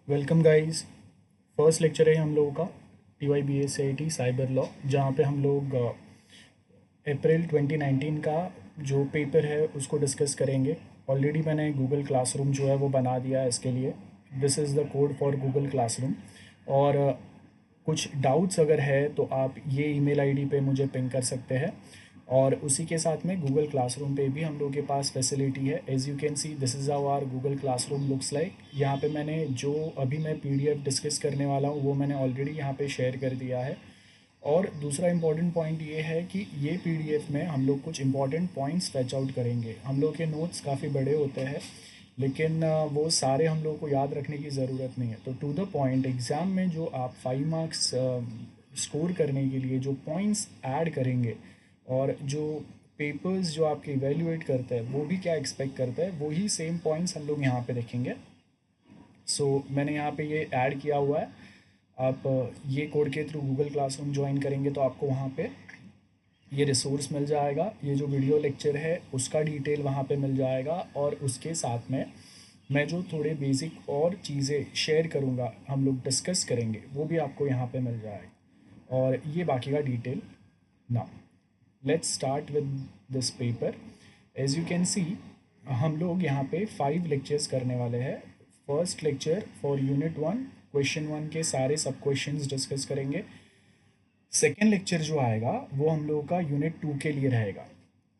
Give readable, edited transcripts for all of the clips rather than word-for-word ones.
Welcome guys. First lecture है हम लोगों का TYBACIT साइबर लॉ, जहाँ पे हम लोग अप्रैल 2019 का जो पेपर है उसको डिस्कस करेंगे। ऑलरेडी मैंने गूगल क्लासरूम जो है वो बना दिया है इसके लिए। This is the code for Google classroom. और कुछ डाउट्स अगर है तो आप ये ईमेल आईडी पे मुझे पिंग कर सकते हैं। और उसी के साथ में गूगल क्लासरूम पे भी हम लोग के पास फैसिलिटी है। As you can see this is how our Google classroom looks like. यहाँ पे मैंने जो अभी मैं PDF डिस्कस करने वाला हूँ वो मैंने ऑलरेडी यहाँ पे शेयर कर दिया है। और दूसरा इम्पॉर्टेंट पॉइंट ये है कि ये PDF में हम लोग कुछ इम्पॉर्टेंट पॉइंट्स फैच आउट करेंगे। हम लोग के नोट्स काफ़ी बड़े होते हैं, लेकिन वो सारे हम लोग को याद रखने की ज़रूरत नहीं है। तो टू द पॉइंट, एग्ज़ाम में जो आप 5 मार्क्स स्कोर करने के लिए जो पॉइंट्स ऐड करेंगे और जो पेपर्स जो आपके इवेल्युएट करते हैं वो भी क्या एक्सपेक्ट करते हैं, वही सेम पॉइंट्स हम लोग यहाँ पे देखेंगे। मैंने यहाँ पे ये ऐड किया हुआ है। आप ये कोड के थ्रू गूगल क्लासरूम ज्वाइन करेंगे तो आपको वहाँ पे ये रिसोर्स मिल जाएगा। ये जो वीडियो लेक्चर है उसका डिटेल वहाँ पे मिल जाएगा, और उसके साथ में मैं जो थोड़े बेसिक और चीज़ें शेयर करूँगा, हम लोग डिस्कस करेंगे, वो भी आपको यहाँ पे मिल जाएगा। और ये बाकी का डिटेल ना। Let's start with this paper. As you can see हम लोग यहाँ पे 5 लेक्चर्स करने वाले हैं। First lecture for unit 1, question 1 के सारे सब क्वेश्चंस डिस्कस करेंगे। सेकेंड लेक्चर जो आएगा वो हम लोगों का यूनिट 2 के लिए रहेगा,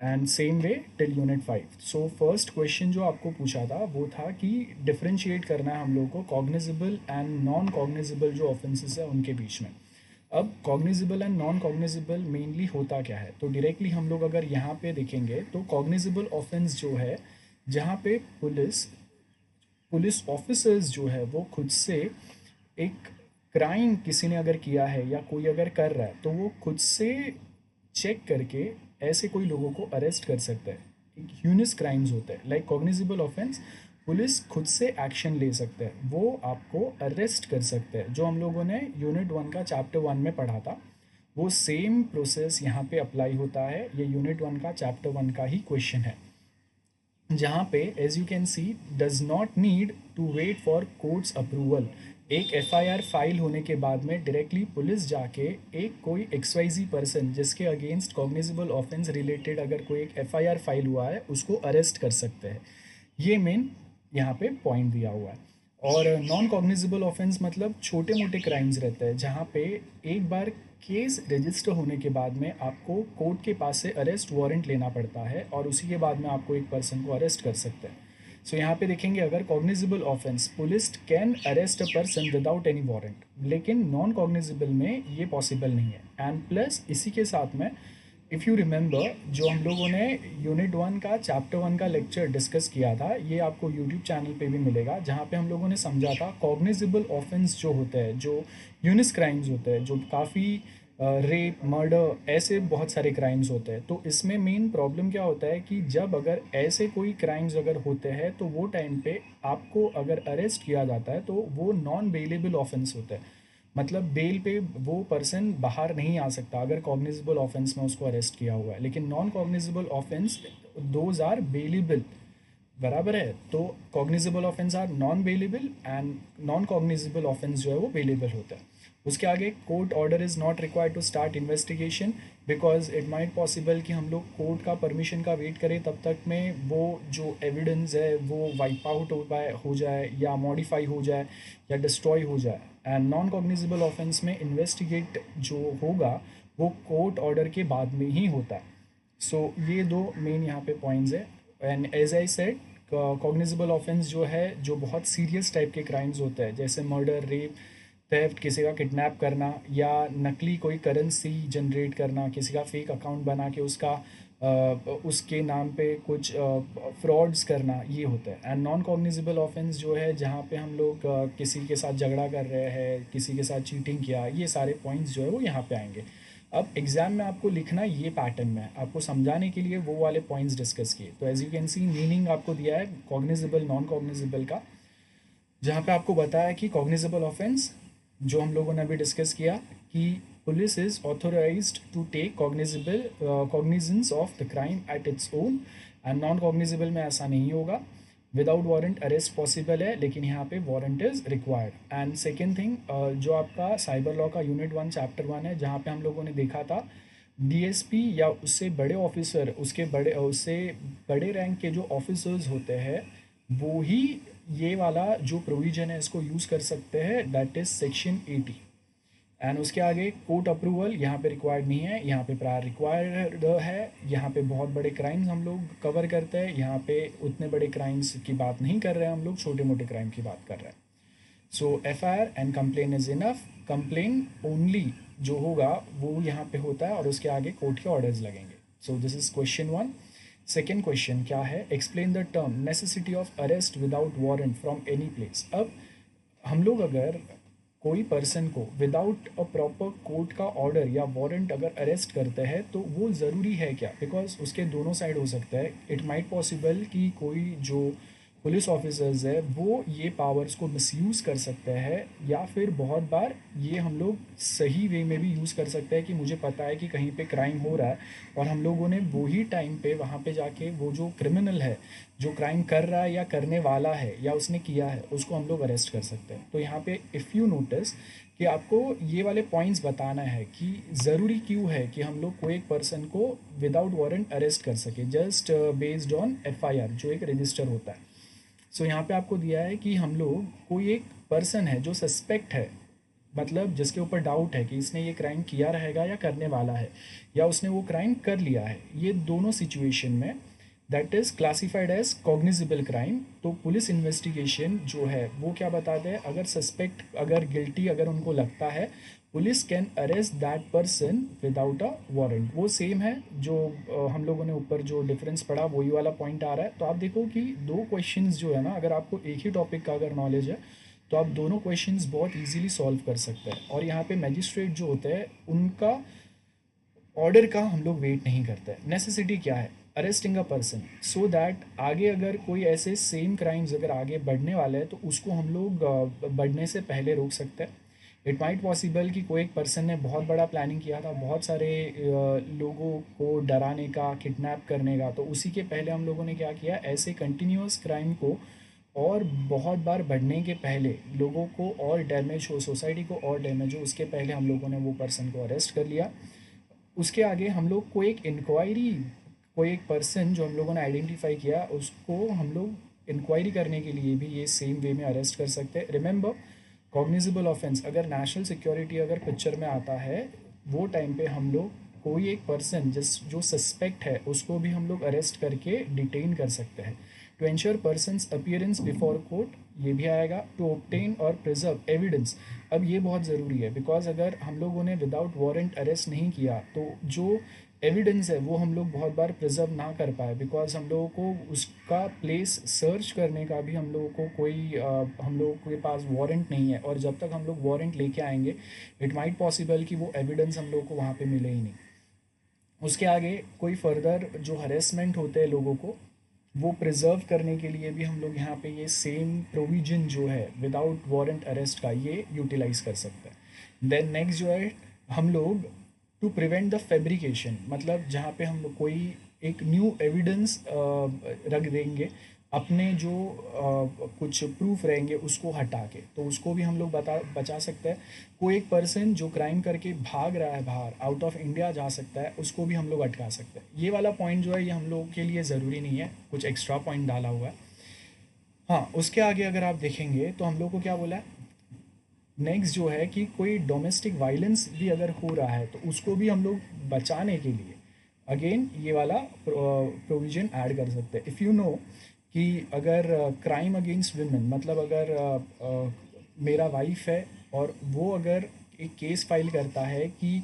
and same way till unit 5। So first question जो आपको पूछा था वो था कि डिफरेंशिएट करना है हम लोगों को कॉग्निजिबल एंड नॉन कॉग्निजिबल जो ऑफेंसेस है उनके बीच में। अब cognizable and non cognizable mainly होता क्या है, तो डायरेक्टली हम लोग अगर यहाँ पे देखेंगे तो कॉग्निजिबल ऑफेंस जो है, जहाँ पे पुलिस पुलिस ऑफिसर्स जो है वो खुद से एक क्राइम किसी ने अगर किया है या कोई अगर कर रहा है तो वो खुद से चेक करके ऐसे कोई लोगों को अरेस्ट कर सकता है। एक ह्यूनस क्राइम्स होते हैं लाइक कॉग्निजिबल ऑफेंस, पुलिस खुद से एक्शन ले सकते हैं, वो आपको अरेस्ट कर सकते हैं। जो हम लोगों ने यूनिट 1 का चैप्टर 1 में पढ़ा था वो सेम प्रोसेस यहाँ पे अप्लाई होता है। ये यूनिट 1 का चैप्टर 1 का ही क्वेश्चन है, जहाँ पे as you can see does not need to wait for courts approval. एक FIR फाइल होने के बाद में डायरेक्टली पुलिस जाके एक कोई XYZ पर्सन जिसके अगेंस्ट कॉग्निजिबल ऑफेंस रिलेटेड अगर कोई एक FIR फाइल हुआ है उसको अरेस्ट कर सकते हैं। ये मेन यहाँ पे पॉइंट दिया हुआ है। और नॉन कॉग्निजिबल ऑफेंस मतलब छोटे मोटे क्राइम्स रहते हैं, जहाँ पे एक बार केस रजिस्टर होने के बाद में आपको कोर्ट के पास से अरेस्ट वारंट लेना पड़ता है, और उसी के बाद में आपको एक पर्सन को अरेस्ट कर सकते हैं। यहाँ पे देखेंगे अगर cognizable offence, police can arrest a person without any warrant, लेकिन नॉन कॉग्निजिबल में ये पॉसिबल नहीं है। एंड प्लस इसी के साथ में इफ़ यू रिमेंबर, जो हम लोगों ने यूनिट 1 का चैप्टर 1 का लेक्चर डिस्कस किया था, ये आपको यूट्यूब चैनल पे भी मिलेगा, जहाँ पे हम लोगों ने समझा था कॉग्निजिबल ऑफेंस जो होते हैं, जो यूनिस क्राइम्स होते हैं, जो काफ़ी रेप, मर्डर, ऐसे बहुत सारे क्राइम्स होते हैं। तो इसमें मेन प्रॉब्लम क्या होता है कि जब अगर ऐसे कोई क्राइम्स अगर होते हैं तो वो टाइम पे आपको अगर अरेस्ट किया जाता है तो वो नॉन बेलेबल ऑफेंस होता है। मतलब बेल पे वो पर्सन बाहर नहीं आ सकता अगर कॉग्निजिबल ऑफेंस में उसको अरेस्ट किया हुआ है, लेकिन non cognizable offence those are bailable. बराबर है। तो cognizable offence are non bailable and non cognizable offence जो है वो बेलेबल होता है। उसके आगे court order is not required to start investigation, because it might possible कि हम लोग कोर्ट का परमिशन का वेट करें, तब तक में वो जो एविडेंस है वो वाइप आउट हो जाए या मॉडिफाई हो जाए या डिस्ट्रॉय हो जाए। एंड नॉन कॉग्निजिबल ऑफेंस में इन्वेस्टिगेट जो होगा वो कोर्ट ऑर्डर के बाद में ही होता है। ये दो मेन यहाँ पे पॉइंट्स है। And as I said, cognizable offence जो है, जो बहुत सीरियस टाइप के क्राइम्स होते हैं, जैसे मर्डर, रेप, थेफ्ट, किसी का किडनैप करना या नकली कोई करेंसी जनरेट करना, किसी का फेक अकाउंट बना के उसके नाम पे कुछ फ्रॉड्स करना, ये होता है। एंड नॉन कॉग्निजिबल ऑफेंस जो है, जहाँ पे हम लोग किसी के साथ झगड़ा कर रहे हैं, किसी के साथ चीटिंग किया, ये सारे पॉइंट्स जो है वो यहाँ पे आएंगे। अब एग्जाम में आपको लिखना ये पैटर्न में है, आपको समझाने के लिए वो वाले पॉइंट्स डिस्कस किए। तो as you can see meaning आपको दिया है कॉग्निजिबल नॉन कॉग्निजिबल का, जहाँ पे आपको बताया कि कॉग्निजिबल ऑफेंस जो हम लोगों ने अभी डिस्कस किया कि police is authorized to take cognizance of the crime at its own, and non cognizable में ऐसा नहीं होगा। विदाउट वारंट अरेस्ट पॉसिबल है, लेकिन यहाँ पे warrant is required. And second thing, जो आपका साइबर लॉ का यूनिट 1 चैप्टर 1 है, जहाँ पे हम लोगों ने देखा था डीएसपी या उससे बड़े ऑफिसर, उससे बड़े रैंक के जो ऑफिसर्स होते हैं, वो ही ये वाला जो प्रोविज़न है इसको यूज़ कर सकते हैं, दैट इज़ सेक्शन 80। एंड उसके आगे कोर्ट अप्रूवल यहाँ पे रिक्वायर्ड नहीं है, यहाँ पे प्रायर रिक्वायर्ड है। यहाँ पे बहुत बड़े क्राइम्स हम लोग कवर करते हैं, यहाँ पे उतने बड़े क्राइम्स की बात नहीं कर रहे हैं हम लोग, छोटे मोटे क्राइम की बात कर रहे हैं। So FIR and complaint is enough. Complaint only जो होगा वो यहाँ पे होता है और उसके आगे कोर्ट के ऑर्डर्स लगेंगे। So this is question 1। Second question क्या है, explain the term necessity of arrest without warrant from any place. अब हम लोग अगर कोई पर्सन को विदाउट अ प्रॉपर कोर्ट का ऑर्डर या वारंट अगर अरेस्ट करते हैं तो वो ज़रूरी है क्या, बिकॉज उसके दोनों साइड हो सकता है। इट माइट पॉसिबल कि कोई जो पुलिस ऑफिसर्स है वो ये पावर्स को मिसयूज़ कर सकते हैं, या फिर बहुत बार ये हम लोग सही वे में भी यूज़ कर सकते हैं कि मुझे पता है कि कहीं पे क्राइम हो रहा है और हम लोगों ने वो ही टाइम पे वहाँ पे जाके वो जो क्रिमिनल है, जो क्राइम कर रहा है या करने वाला है या उसने किया है, उसको हम लोग अरेस्ट कर सकते हैं। तो यहाँ पे इफ़ यू नोटिस कि आपको ये वाले पॉइंट्स बताना है कि ज़रूरी क्यों है कि हम लोग कोई एक पर्सन को विदाउट वारंट अरेस्ट कर सके, जस्ट बेस्ड ऑन एफआईआर जो एक रजिस्टर होता है। सो यहाँ पे आपको दिया है कि हम लोग कोई एक पर्सन है जो सस्पेक्ट है, मतलब जिसके ऊपर डाउट है कि इसने ये क्राइम किया रहेगा या करने वाला है, या उसने वो क्राइम कर लिया है, ये दोनों सिचुएशन में that is classified as cognizable crime. तो पुलिस इन्वेस्टिगेशन जो है वो क्या बताते हैं, अगर सस्पेक्ट अगर गिल्टी अगर उनको लगता है, police can arrest that person without a warrant. वो सेम है जो हम लोगों ने ऊपर जो डिफरेंस पढ़ा वही वाला पॉइंट आ रहा है। तो आप देखो कि दो क्वेश्चंस जो है ना, अगर आपको एक ही टॉपिक का अगर नॉलेज है तो आप दोनों क्वेश्चंस बहुत इजीली सॉल्व कर सकते हैं। और यहाँ पे मैजिस्ट्रेट जो होते हैं उनका ऑर्डर का हम लोग वेट नहीं करते। नेसेसिटी क्या है, arresting a person so that आगे अगर कोई ऐसे सेम क्राइम्स अगर आगे बढ़ने वाले हैं तो उसको हम लोग बढ़ने से पहले रोक सकते हैं। इट माइट पॉसिबल कि कोई एक पर्सन ने बहुत बड़ा प्लानिंग किया था, बहुत सारे लोगों को डराने का, किडनैप करने का, तो उसी के पहले हम लोगों ने क्या किया, ऐसे कंटिन्यूअस क्राइम को और बहुत बार बढ़ने के पहले, लोगों को और डैमेज हो, सोसाइटी को और डैमेज हो, उसके पहले हम लोगों ने वो पर्सन को अरेस्ट कर लिया। उसके आगे हम लोग को एक इंक्वायरी, कोई एक पर्सन जो हम लोगों ने आइडेंटिफाई किया उसको हम लोग इंक्वायरी करने के लिए भी ये सेम वे में अरेस्ट कर सकते हैं। रिमेंबर, कॉग्निजिबल ऑफेंस अगर नेशनल सिक्योरिटी अगर पिक्चर में आता है, वो टाइम पे हम लोग कोई एक पर्सन जो सस्पेक्ट है उसको भी हम लोग अरेस्ट करके डिटेन कर सकते हैं। To ensure person's appearance before court, ये भी आएगा। टू ऑब्टेन और प्रिजर्व एविडेंस, अब ये बहुत ज़रूरी है बिकॉज अगर हम लोगों ने विदाउट वारंट अरेस्ट नहीं किया तो जो एविडेंस है वो हम लोग बहुत बार प्रिजर्व ना कर पाए, बिकॉज हम लोगों को उसका प्लेस सर्च करने का भी हम लोगों को हम लोगों के पास वारंट नहीं है, और जब तक हम लोग वारंट लेके आएंगे इट माइट पॉसिबल कि वो एविडेंस हम लोगों को वहाँ पे मिले ही नहीं। उसके आगे कोई फर्दर जो हरेसमेंट होते हैं लोगों को, वो प्रिजर्व करने के लिए भी हम लोग यहाँ पे ये सेम प्रोविजन जो है विदाउट वारंट अरेस्ट का ये यूटिलाइज कर सकते हैं। देन नेक्स्ट जो है हम लोग टू प्रिवेंट द फैब्रिकेशन, मतलब जहाँ पे हम लोग कोई एक न्यू एविडेंस रख देंगे, अपने जो कुछ प्रूफ रहेंगे उसको हटा के, तो उसको भी हम लोग बचा सकते हैं। कोई एक पर्सन जो क्राइम करके भाग रहा है बाहर, आउट ऑफ इंडिया जा सकता है, उसको भी हम लोग अटका सकते हैं। ये वाला पॉइंट जो है ये हम लोग के लिए ज़रूरी नहीं है, कुछ एक्स्ट्रा पॉइंट डाला हुआ है। हाँ, उसके आगे अगर आप देखेंगे तो हम लोग को क्या बोला है, नेक्स्ट जो है कि कोई डोमेस्टिक वायलेंस भी अगर हो रहा है तो उसको भी हम लोग बचाने के लिए अगेन ये वाला प्रोविज़न ऐड कर सकते हैं। इफ़ यू नो कि अगर क्राइम अगेंस्ट वुमेन, मतलब अगर मेरा वाइफ है और वो अगर एक केस फाइल करता है कि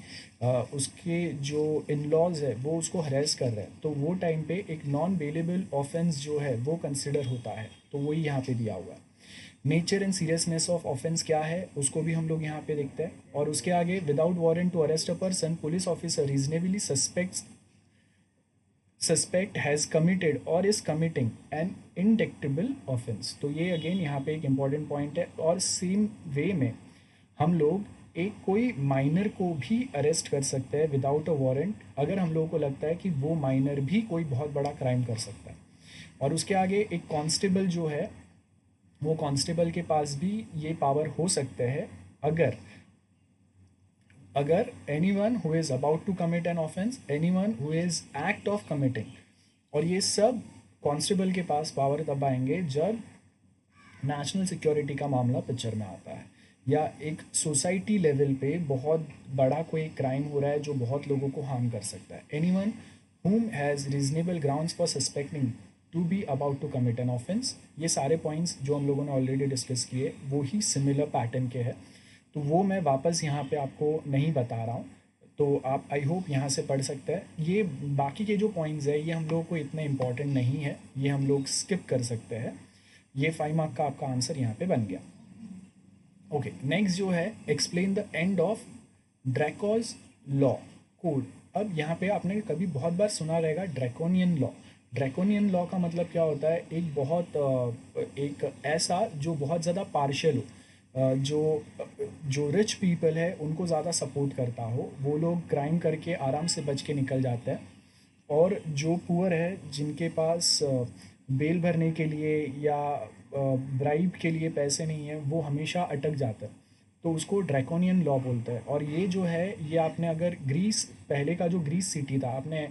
उसके जो इन लॉज है वो उसको हरेस कर रहे हैं, तो वो टाइम पे एक नॉन बेलेबल ऑफेंस जो है वो कंसिडर होता है, तो वही यहाँ पे दिया हुआ है। Nature and seriousness of offence क्या है उसको भी हम लोग यहाँ पे देखते हैं। और उसके आगे without warrant to arrest a person, police officer reasonably suspect has committed और is committing an indictable offence. तो ये अगेन यहाँ पे एक इम्पॉर्टेंट पॉइंट है। और सेम वे में हम लोग एक कोई माइनर को भी अरेस्ट कर सकते हैं विदाउट अ वारंट, अगर हम लोगों को लगता है कि वो माइनर भी कोई बहुत बड़ा क्राइम कर सकता है। और उसके आगे एक कांस्टेबल जो है, वो कांस्टेबल के पास भी ये पावर हो सकते हैं अगर अगर anyone who is about to commit an offence, anyone who is act of committing. और ये सब कांस्टेबल के पास पावर तब आएंगे जब नेशनल सिक्योरिटी का मामला पिक्चर में आता है, या एक सोसाइटी लेवल पे बहुत बड़ा कोई क्राइम हो रहा है जो बहुत लोगों को हार्म कर सकता है। Anyone whom has reasonable grounds for suspecting to be about to commit an offense। ये सारे पॉइंट्स जो हम लोगों ने ऑलरेडी डिस्कस किए वो ही सिमिलर पैटर्न के हैं, तो वो मैं वापस यहाँ पे आपको नहीं बता रहा हूँ, तो आप आई होप यहाँ से पढ़ सकते हैं। ये बाकी के जो पॉइंट्स है ये हम लोगों को इतने इंपॉर्टेंट नहीं है, ये हम लोग स्किप कर सकते हैं। ये 5 मार्क का आपका आंसर यहाँ पे बन गया। ओके, नेक्स्ट जो है explain the end of Draco's law code. अब यहाँ पे आपने कभी बहुत बार सुना रहेगा ड्रैकोनियन लॉ। ड्रैकोनियन लॉ का मतलब क्या होता है, एक ऐसा जो बहुत ज़्यादा पार्शियल हो, जो रिच पीपल है उनको ज़्यादा सपोर्ट करता हो, वो लोग क्राइम करके आराम से बच के निकल जाते हैं, और जो पुअर है जिनके पास बेल भरने के लिए या ब्राइब के लिए पैसे नहीं है, वो हमेशा अटक जाता है, तो उसको ड्रैकोनियन लॉ बोलते हैं। और ये जो है, ये आपने अगर ग्रीस, पहले का जो ग्रीस सिटी था, आपने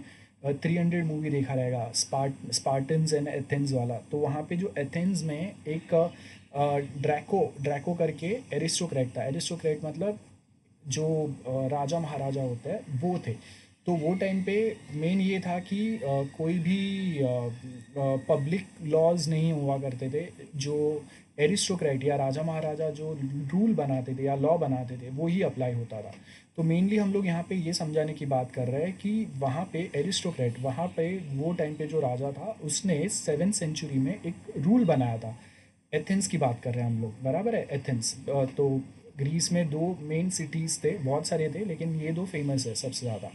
300 मूवी देखा रहेगा, स्पार्टन्स एंड एथेंस वाला, तो वहाँ पे जो एथेंस में एक ड्रैको करके एरिस्टोक्रेट था। एरिस्टोक्रेट मतलब जो राजा महाराजा होते हैं वो थे। तो वो टाइम पे मेन ये था कि कोई भी पब्लिक लॉज नहीं हुआ करते थे, जो एरिस्टोक्रेट या राजा महाराजा जो रूल बनाते थे या लॉ बनाते थे वो ही अप्लाई होता था। तो मेनली हम लोग यहाँ पे ये समझाने की बात कर रहे हैं कि वहाँ पे एरिस्टोक्रेट, वहाँ पे वो टाइम पे जो राजा था उसने 7th सेंचुरी में एक रूल बनाया था। एथेंस की बात कर रहे हैं हम लोग, बराबर है, एथेंस। तो ग्रीस में 2 मेन सिटीज़ थे, बहुत सारे थे लेकिन ये 2 फेमस है सबसे ज़्यादा,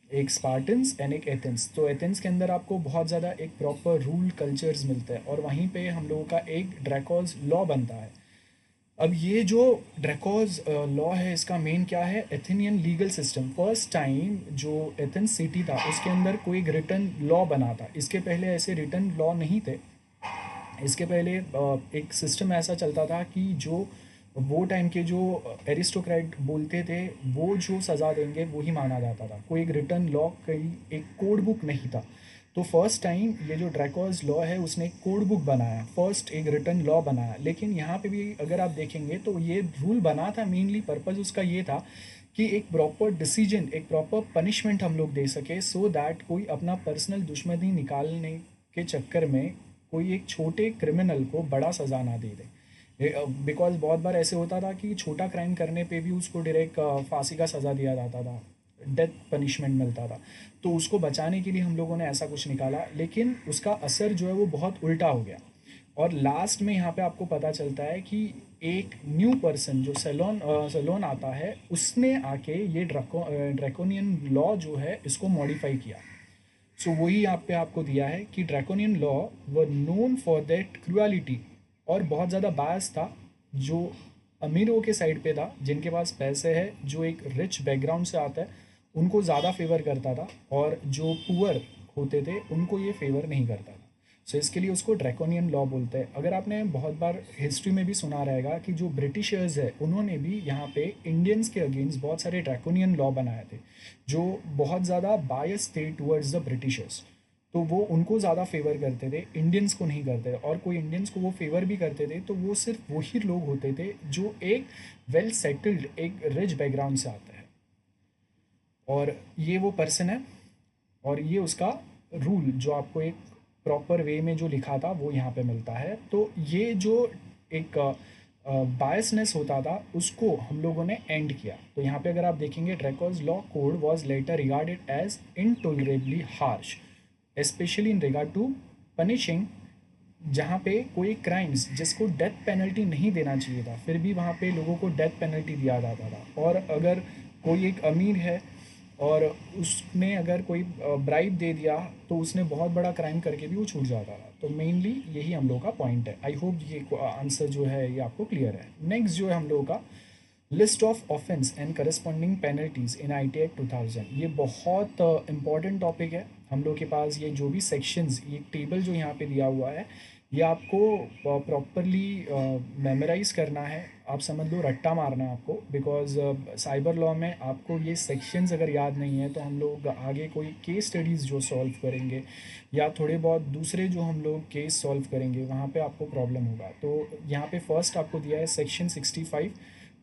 एक स्पार्टन्स एंड एक एथेंस। तो एथेंस के अंदर आपको बहुत ज़्यादा एक प्रॉपर रूल कल्चर्स मिलते हैं, और वहीं पे हम लोगों का एक ड्रैकोज लॉ बनता है। अब ये जो ड्रैकोज लॉ है, इसका मेन क्या है, Athenian legal system. First time जो एथेंस सिटी था उसके अंदर कोई एक रिटन लॉ बना था। इसके पहले ऐसे रिटन लॉ नहीं थे। इसके पहले एक सिस्टम ऐसा चलता था कि जो वो टाइम के जो एरिस्टोक्रेट बोलते थे वो जो सज़ा देंगे वो ही माना जाता था। कोई एक रिटर्न लॉ, कहीं एक कोड बुक नहीं था। तो फर्स्ट टाइम ये जो ड्रैकोज लॉ है उसने एक कोड बुक बनाया, फर्स्ट एक रिटर्न लॉ बनाया। लेकिन यहाँ पे भी अगर आप देखेंगे तो ये रूल बना था, मेनली पर्पज़ उसका ये था कि एक प्रॉपर डिसीजन, एक प्रॉपर पनिशमेंट हम लोग दे सके, सो दैट कोई अपना पर्सनल दुश्मनी निकालने के चक्कर में कोई एक छोटे क्रिमिनल को बड़ा सज़ा ना दे दे। बिकॉज बहुत बार ऐसे होता था कि छोटा क्राइम करने पे भी उसको डायरेक्ट फांसी का सज़ा दिया जाता था, डेथ पनिशमेंट मिलता था। तो उसको बचाने के लिए हम लोगों ने ऐसा कुछ निकाला, लेकिन उसका असर जो है वो बहुत उल्टा हो गया। और लास्ट में यहाँ पे आपको पता चलता है कि एक न्यू पर्सन जो सेलोन आता है, उसने आके ये ड्रैकोनियन लॉ जो है इसको मॉडिफाई किया। सो वही यहाँ पे आपको दिया है कि draconian law were known for that cruelty, और बहुत ज़्यादा बायस था, जो अमीरों के साइड पे था, जिनके पास पैसे है, जो एक रिच बैकग्राउंड से आता है, उनको ज़्यादा फेवर करता था, और जो पुअर होते थे उनको ये फेवर नहीं करता था। सो इसके लिए उसको ड्रैकोनियन लॉ बोलते हैं। अगर आपने बहुत बार हिस्ट्री में भी सुना रहेगा कि जो ब्रिटिशर्स है उन्होंने भी यहाँ पे इंडियंस के अगेंस्ट बहुत सारे ड्रैकोनियन लॉ बनाए थे, जो बहुत ज़्यादा बायस थे टूवर्ड्स द ब्रिटिशर्स। तो वो उनको ज़्यादा फेवर करते थे, इंडियंस को नहीं करते थे। और कोई इंडियंस को वो फेवर भी करते थे तो वो सिर्फ वही लोग होते थे जो एक वेल सेटल्ड, एक रिच बैकग्राउंड से आते हैं, और ये वो पर्सन है, और ये उसका रूल जो आपको एक प्रॉपर वे में जो लिखा था वो यहाँ पे मिलता है। तो ये जो एक बायसनेस होता था उसको हम लोगों ने एंड किया। तो यहाँ पे अगर आप देखेंगे, Draco's law code was later regarded as intolerably harsh, especially in regard to punishing, जहाँ पे कोई क्राइम्स जिसको डेथ पेनल्टी नहीं देना चाहिए था, फिर भी वहाँ पे लोगों को डेथ पेनल्टी दिया जाता था। और अगर कोई एक अमीर है और उसने अगर कोई ब्राइब दे दिया तो उसने बहुत बड़ा क्राइम करके भी वो छूट जाता था। तो मेनली यही हम लोग का पॉइंट है। आई होप ये आंसर जो है ये आपको क्लियर है। नेक्स्ट जो है हम लोगों का list of offence and corresponding penalties in I T act 2000। ये बहुत इंपॉर्टेंट टॉपिक है। हम लोग के पास ये जो भी सेक्शंस, ये टेबल जो यहाँ पे दिया हुआ है, ये आपको प्रॉपरली मेमोराइज करना है। आप समझ लो रट्टा मारना है आपको, बिकॉज साइबर लॉ में आपको ये सेक्शंस अगर याद नहीं है तो हम लोग आगे कोई केस स्टडीज़ जो सॉल्व करेंगे या थोड़े बहुत दूसरे जो हम लोग केस सॉल्व करेंगे वहाँ पे आपको प्रॉब्लम होगा। तो यहाँ पे फर्स्ट आपको दिया है सेक्शन 65।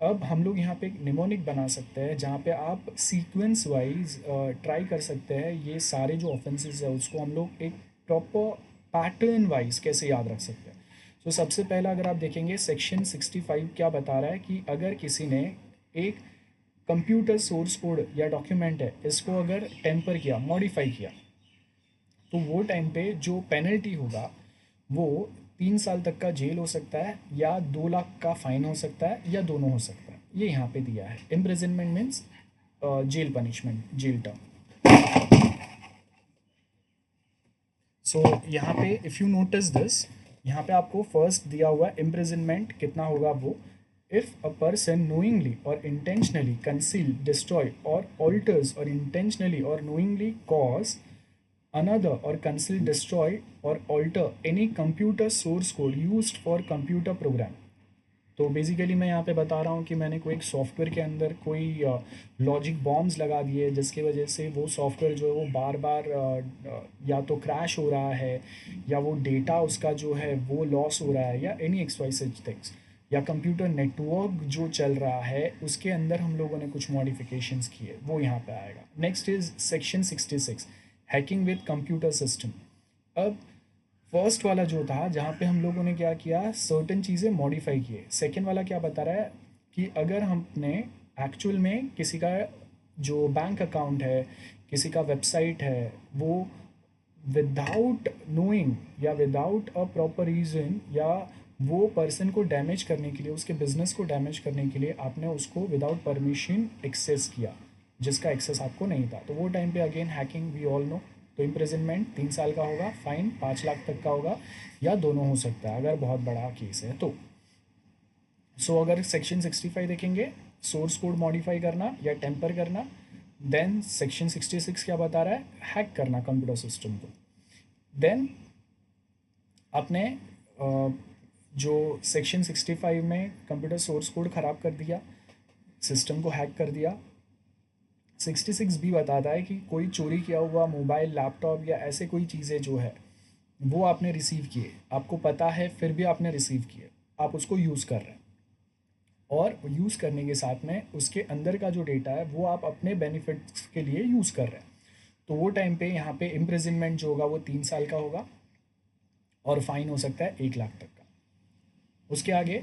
अब हम लोग यहाँ पे एक निमोनिक बना सकते हैं जहाँ पे आप सीक्वेंस वाइज ट्राई कर सकते हैं ये सारे जो ऑफेंसेस है उसको हम लोग एक प्रॉपर पैटर्न वाइज कैसे याद रख सकते हैं। तो सबसे पहला अगर आप देखेंगे सेक्शन 65 क्या बता रहा है कि अगर किसी ने एक कंप्यूटर सोर्स कोड या डॉक्यूमेंट है इसको अगर टेम्पर किया, मॉडिफाई किया, तो वो टाइम पे जो पेनल्टी होगा वो 3 साल तक का जेल हो सकता है या 2 लाख का फाइन हो सकता है या दोनों हो सकता है। ये यहाँ पे दिया है। Imprisonment means jail punishment, jail term. So यहाँ पे इफ़ यू नोटिस दिस, यहाँ पे आपको फर्स्ट दिया हुआ है इम्प्रिजनमेंट कितना होगा वो, इफ़ अ पर्सन नोइंगली और इंटेंशनली कंसील, डिस्ट्रॉय और ऑल्टर्स और इंटेंशनली और knowingly cause another or conceal, destroy or alter any computer source code used for computer program। तो बेसिकली मैं यहाँ पे बता रहा हूँ कि मैंने कोई एक सॉफ्टवेयर के अंदर कोई लॉजिक बॉम्ब्स लगा दिए जिसकी वजह से वो सॉफ्टवेयर जो है वो बार बार या तो क्रैश हो रहा है या वो डेटा उसका जो है वो लॉस हो रहा है या any x y such things, या कंप्यूटर नेटवर्क जो चल रहा है उसके अंदर हम लोगों ने कुछ मॉडिफिकेशंस किए, वो यहाँ पे आएगा। Next is section 66, hacking with computer system. अब फर्स्ट वाला जो था जहाँ पे हम लोगों ने क्या किया, सर्टेन चीज़ें मॉडिफाई किए। सेकेंड वाला क्या बता रहा है कि अगर हमने एक्चुअल में किसी का जो बैंक अकाउंट है, किसी का वेबसाइट है, वो विदाउट नोइंग या विदाउट अ प्रॉपर रीज़न या वो पर्सन को डैमेज करने के लिए, उसके बिजनेस को डैमेज करने के लिए आपने उसको विदाउट परमिशन एक्सेस किया जिसका एक्सेस आपको नहीं था, तो वो टाइम पे again hacking we all know. तो इम्प्रिजनमेंट 3 साल का होगा, फाइन 5 लाख तक का होगा या दोनों हो सकता है अगर बहुत बड़ा केस है तो। सो अगर सेक्शन 65 देखेंगे, सोर्स कोड मॉडिफाई करना या टेम्पर करना। देन सेक्शन 66 क्या बता रहा है, हैक करना कंप्यूटर सिस्टम को। देन आपने जो सेक्शन 65 में कंप्यूटर सोर्स कोड ख़राब कर दिया, सिस्टम को हैक कर दिया। 66 भी बताता है कि कोई चोरी किया हुआ मोबाइल, लैपटॉप या ऐसे कोई चीज़ें जो है वो आपने रिसीव किए, आपको पता है फिर भी आपने रिसीव किए, आप उसको यूज़ कर रहे हैं और यूज़ करने के साथ में उसके अंदर का जो डेटा है वो आप अपने बेनिफिट्स के लिए यूज़ कर रहे हैं, तो वो टाइम पे यहाँ पे इम्प्रिजनमेंट जो होगा वो 3 साल का होगा और फाइन हो सकता है 1 लाख तक का। उसके आगे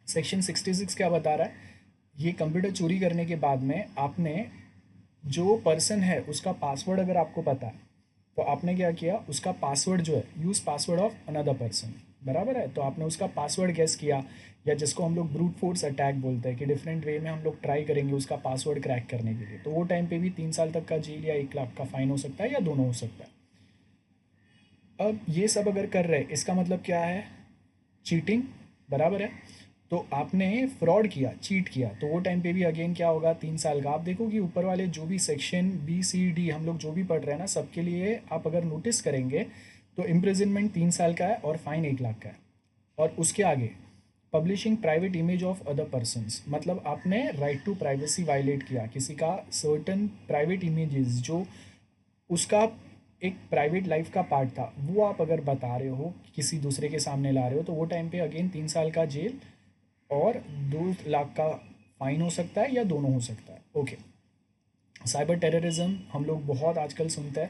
सेक्शन 66 क्या बता रहा है, ये कंप्यूटर चोरी करने के बाद में आपने जो पर्सन है उसका पासवर्ड अगर आपको पता है तो आपने क्या किया, उसका पासवर्ड जो है, use password of another person, बराबर है, तो आपने उसका पासवर्ड गेस किया या जिसको हम लोग ब्रूट फोर्स अटैक बोलते हैं कि डिफरेंट वे में हम लोग ट्राई करेंगे उसका पासवर्ड क्रैक करने के लिए, तो वो टाइम पे भी 3 साल तक का जेल या 1 लाख का फाइन हो सकता है या दोनों हो सकता है। अब ये सब अगर कर रहे हैं इसका मतलब क्या है, चीटिंग, बराबर है। तो आपने फ्रॉड किया, चीट किया, तो वो टाइम पे भी अगेन क्या होगा, 3 साल का। आप देखो कि ऊपर वाले जो भी सेक्शन बी सी डी हम लोग जो भी पढ़ रहे हैं ना, सबके लिए आप अगर नोटिस करेंगे तो इम्प्रिजनमेंट 3 साल का है और फाइन 1 लाख का है। और उसके आगे publishing private image of other persons, मतलब आपने राइट टू प्राइवेसी वायलेट किया, किसी का सर्टन प्राइवेट इमेजेस जो उसका एक प्राइवेट लाइफ का पार्ट था वो आप अगर बता रहे हो, किसी दूसरे के सामने ला रहे हो, तो वो टाइम पे अगेन 3 साल का जेल और 2 लाख का फाइन हो सकता है या दोनों हो सकता है। ओके। साइबर टेररिज्म हम लोग बहुत आजकल सुनते हैं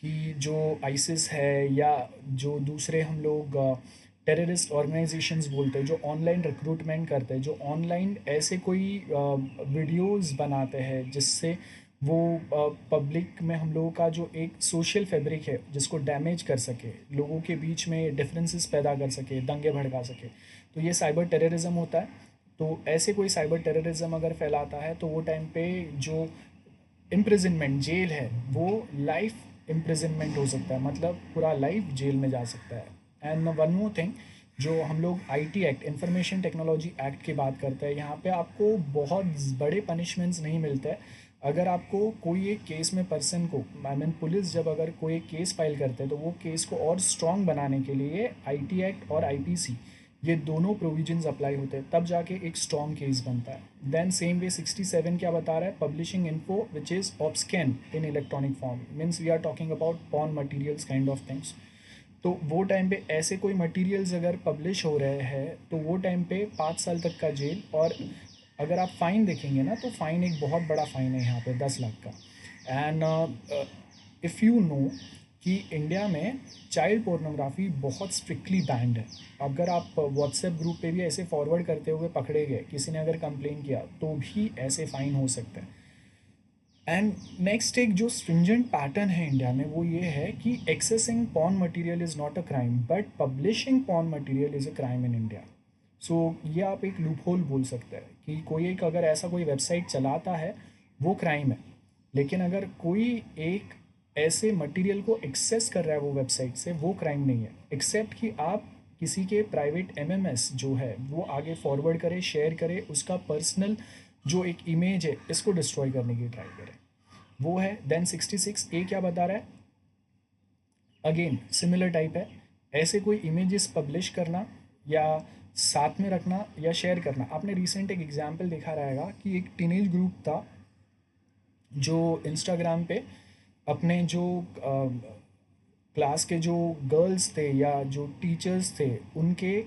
कि जो आईसिस है या जो दूसरे हम लोग टेररिस्ट ऑर्गेनाइजेशंस बोलते हैं जो ऑनलाइन रिक्रूटमेंट करते हैं, जो ऑनलाइन ऐसे कोई वीडियोस बनाते हैं जिससे वो पब्लिक में हम लोगों का जो एक सोशल फैब्रिक है जिसको डैमेज कर सके, लोगों के बीच में डिफरेंसेस पैदा कर सके, दंगे भड़का सके, तो ये साइबर टेररिज्म होता है। तो ऐसे कोई साइबर टेररिज्म अगर फैलाता है तो वो टाइम पे जो इम्प्रिजनमेंट जेल है वो लाइफ इम्प्रिजनमेंट हो सकता है, मतलब पूरा लाइफ जेल में जा सकता है। एंड वन मोर थिंग जो हम लोग IT act, information technology act की बात करते हैं, यहाँ पे आपको बहुत बड़े पनिशमेंट्स नहीं मिलते हैं। अगर आपको कोई एक केस में पर्सन को, आई मीन पुलिस जब अगर कोई एक केस फाइल करते हैं तो वो केस को और स्ट्रॉन्ग बनाने के लिए आईटी एक्ट और आईपीसी, ये दोनों प्रोविजंस अप्लाई होते हैं, तब जाके एक स्ट्रॉन्ग केस बनता है। देन सेम वे 67 क्या बता रहा है, publishing info which is obscene in electronic form, means we are talking about porn materials kind of things. तो वो टाइम पे ऐसे कोई मटेरियल्स अगर पब्लिश हो रहे हैं तो वो टाइम पे 5 साल तक का जेल, और अगर आप फ़ाइन देखेंगे ना तो फ़ाइन एक बहुत बड़ा फ़ाइन है यहाँ पे, 10 लाख का। एंड इफ़ यू नो कि इंडिया में चाइल्ड पोर्नोग्राफी बहुत स्ट्रिक्टली बैंड है। अगर आप व्हाट्सएप ग्रुप पे भी ऐसे फॉरवर्ड करते हुए पकड़े गए, किसी ने अगर कंप्लेन किया तो भी ऐसे फ़ाइन हो सकते हैं। एंड नेक्स्ट एक जो स्ट्रिंजेंट पैटर्न है इंडिया में वो ये है कि accessing porn material is not a crime but publishing porn material is a crime in India. So ये आप एक लूप होल बोल सकते हैं कि कोई एक अगर ऐसा कोई वेबसाइट चलाता है वो क्राइम है, लेकिन अगर कोई एक ऐसे मटेरियल को एक्सेस कर रहा है वो वेबसाइट से, वो क्राइम नहीं है, एक्सेप्ट कि आप किसी के प्राइवेट एमएमएस जो है वो आगे फॉरवर्ड करे, शेयर करे, उसका पर्सनल जो एक इमेज है इसको डिस्ट्रॉय करने की ट्राई करे, वो है। देन 66 ए क्या बता रहा है, अगेन सिमिलर टाइप है, ऐसे कोई इमेजेस पब्लिश करना या साथ में रखना या शेयर करना। आपने रिसेंट एक एग्जाम्पल देखा रहेगा कि एक टीनेज ग्रुप था जो इंस्टाग्राम पे अपने जो क्लास के जो गर्ल्स थे या जो टीचर्स थे उनके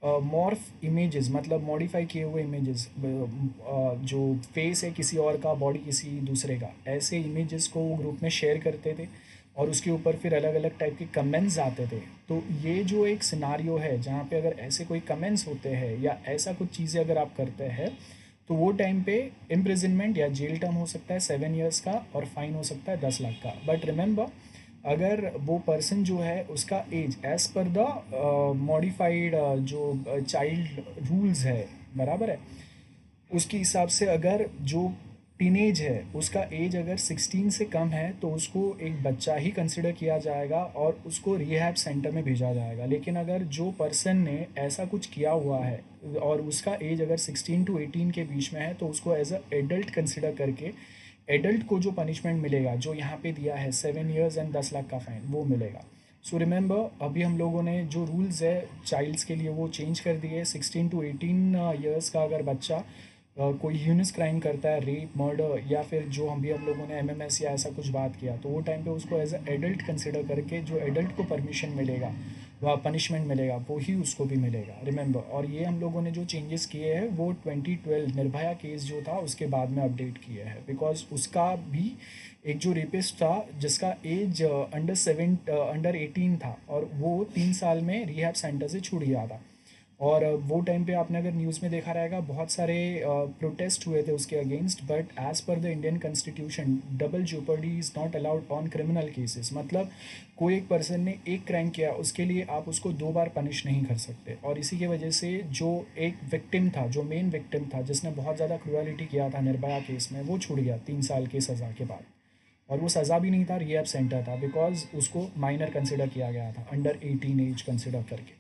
मॉर्फ इमेजेस, मतलब मॉडिफाई किए हुए इमेजेस, जो फेस है किसी और का, बॉडी किसी दूसरे का, ऐसे इमेजेस को वो ग्रुप में शेयर करते थे और उसके ऊपर फिर अलग अलग टाइप के कमेंट्स आते थे। तो ये जो एक सिनारियो है जहाँ पे अगर ऐसे कोई कमेंट्स होते हैं या ऐसा कुछ चीज़ें अगर आप करते हैं तो वो टाइम पे इम्प्रिजनमेंट या जेल टर्म हो सकता है 7 ईयर्स का और फाइन हो सकता है 10 लाख का। बट रिमेंबर, अगर वो पर्सन जो है उसका age as per the modified जो चाइल्ड रूल्स है, बराबर है, उसके हिसाब से अगर जो टीनेज है उसका एज अगर 16 से कम है तो उसको एक बच्चा ही कंसिडर किया जाएगा और उसको रिहैब सेंटर में भेजा जाएगा। लेकिन अगर जो पर्सन ने ऐसा कुछ किया हुआ है और उसका एज अगर 16 टू 18 के बीच में है तो उसको एज अ एडल्ट कंसिडर करके एडल्ट को जो पनिशमेंट मिलेगा जो यहाँ पे दिया है 7 ईयर्स एंड 10 लाख का फाइन, वो मिलेगा। सो रिमेंबर, अभी हम लोगों ने जो रूल्स है चाइल्ड्स के लिए वो चेंज कर दिए। 16 टू 18 ईयर्स का अगर बच्चा कोई ह्यूनस क्राइम करता है, रेप, मर्डर, या फिर जो हम लोगों ने एमएमएस या ऐसा कुछ बात किया, तो वो टाइम पे उसको एज अ एडल्ट कंसिडर करके जो एडल्ट को परमिशन मिलेगा, वह पनिशमेंट मिलेगा, वो ही उसको भी मिलेगा। रिमेंबर, और ये हम लोगों ने जो चेंजेस किए हैं वो 2012 निर्भया केस जो था उसके बाद में अपडेट किए हैं, बिकॉज उसका भी एक जो रेपिस्ट था जिसका एज अंडर 18 था और वो 3 साल में रिहैब सेंटर से छूट गया था। और वो टाइम पे आपने अगर न्यूज़ में देखा रहेगा बहुत सारे प्रोटेस्ट हुए थे उसके against, but as per the Indian constitution double jeopardy is not allowed on criminal cases. मतलब कोई एक पर्सन ने एक क्राइम किया उसके लिए आप उसको 2 बार पनिश नहीं कर सकते, और इसी की वजह से जो एक विक्टिम था, जो मेन विक्टिम था जिसने बहुत ज़्यादा क्रुअलिटी किया था निर्भया केस में, वो छूट गया 3 साल की सज़ा के बाद। और वो सज़ा भी नहीं था, रिहैब सेंटर था, बिकॉज उसको माइनर कंसिडर किया गया था, अंडर 18 एज कंसिडर करके।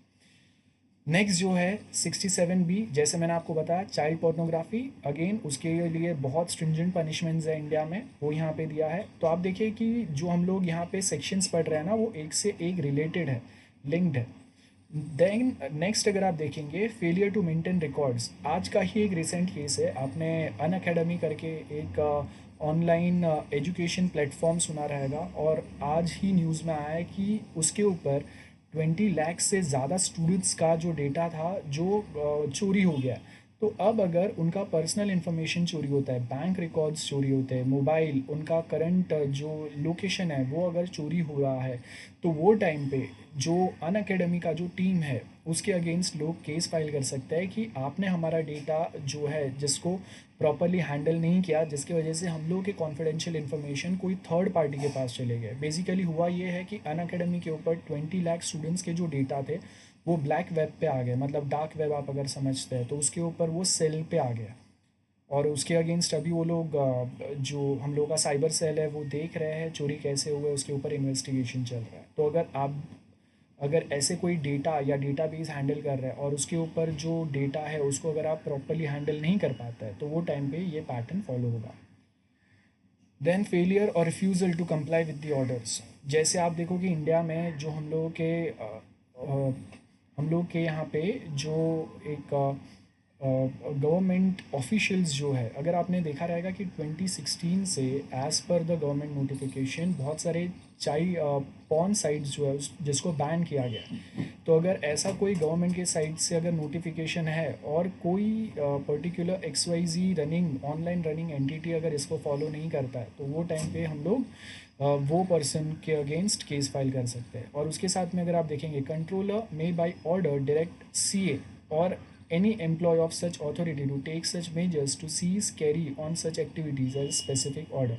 नेक्स्ट जो है 67 बी, जैसे मैंने आपको बताया चाइल्ड पोर्नोग्राफी, अगेन उसके लिए बहुत स्ट्रिंजेंट पनिशमेंट्स है इंडिया में, वो यहाँ पे दिया है। तो आप देखिए कि जो हम लोग यहाँ पे सेक्शंस पढ़ रहे हैं ना वो एक से एक रिलेटेड है, लिंक्ड है। देन नेक्स्ट अगर आप देखेंगे फेलियर टू मेंटेन रिकॉर्ड्स, आज का ही एक रिसेंट केस है, आपने अन अकेडमी करके एक ऑनलाइन एजुकेशन प्लेटफॉर्म सुना रहेगा, और आज ही न्यूज़ में आया है कि उसके ऊपर 20 लाख से ज़्यादा स्टूडेंट्स का जो डेटा था जो चोरी हो गया है। तो अब अगर उनका पर्सनल इन्फॉर्मेशन चोरी होता है, बैंक रिकॉर्ड्स चोरी होते हैं, मोबाइल, उनका करंट जो लोकेशन है वो अगर चोरी हो रहा है, तो वो टाइम पे जो अन अकेडमी का जो टीम है उसके अगेंस्ट लोग केस फाइल कर सकते हैं कि आपने हमारा डेटा जो है जिसको प्रॉपरली हैंडल नहीं किया, जिसकी वजह से हम लोग के कॉन्फिडेंशियल इन्फॉर्मेशन कोई थर्ड पार्टी के पास चले गए। बेसिकली हुआ ये है कि अन अकेडमी के ऊपर 20 लाख स्टूडेंट्स के जो डेटा थे वो ब्लैक वेब पे आ गए, मतलब डार्क वेब आप अगर समझते हैं तो उसके ऊपर वो सेल पे आ गया। और उसके अगेंस्ट अभी वो लोग जो हम लोग का साइबर सेल है वो देख रहे हैं चोरी कैसे हुए, उसके ऊपर इन्वेस्टिगेशन चल रहा है। तो अगर आप अगर ऐसे कोई डेटा या डेटाबेस हैंडल कर रहा है और उसके ऊपर जो डेटा है उसको अगर आप प्रॉपरली हैंडल नहीं कर पाता है तो वो टाइम पे ये पैटर्न फॉलो होगा। देन फेलियर और refusal to comply with the orders. जैसे आप देखो कि इंडिया में जो हम लोग के यहाँ पे जो एक गवर्नमेंट ऑफिशियल्स जो है, अगर आपने देखा रहेगा कि 2016 से as per the government notification बहुत सारे चाई पॉर्न साइट्स जो है जिसको बैन किया गया। तो अगर ऐसा कोई गवर्नमेंट के साइड से अगर नोटिफिकेशन है और कोई पर्टिकुलर एक्स वाई जी रनिंग ऑनलाइन रनिंग एंटिटी अगर इसको फॉलो नहीं करता है तो वो टाइम पे हम लोग वो पर्सन के अगेंस्ट केस फाइल कर सकते हैं। और उसके साथ में अगर आप देखेंगे, controller may by order direct CA और any employee of such authority to take such measures to cease carry on such activities as specific order।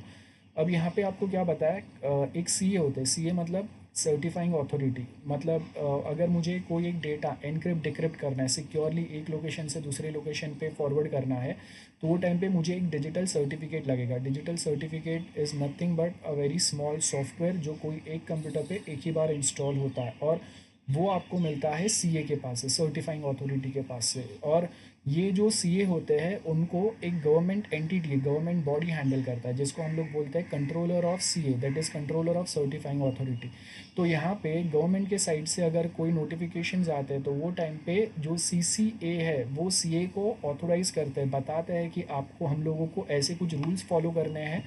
अब यहाँ पे आपको क्या बताया, एक सीए होते हैं, सीए मतलब सर्टिफाइंग अथॉरिटी, मतलब अगर मुझे कोई एक डेटा एनक्रिप्ट डिक्रिप्ट करना है सिक्योरली एक लोकेशन से दूसरे लोकेशन पे फॉरवर्ड करना है तो वो टाइम पे मुझे एक डिजिटल सर्टिफिकेट लगेगा। Digital certificate is nothing but a very small software जो कोई एक कंप्यूटर पे एक ही बार इंस्टॉल होता है और वो आपको मिलता है सीए के पास से, सर्टिफाइंग अथॉरिटी के पास से। और ये जो सीए होते हैं उनको एक government entity, government body handle करता है जिसको हम लोग बोलते हैं controller of CA, that is controller of certifying authority. तो यहाँ पे गवर्नमेंट के साइड से अगर कोई नोटिफिकेशंस आते हैं तो वो टाइम पे जो सीसीए है वो सीए को ऑथोराइज करते हैं, बताते हैं कि आपको हम लोगों को ऐसे कुछ रूल्स फॉलो करने हैं।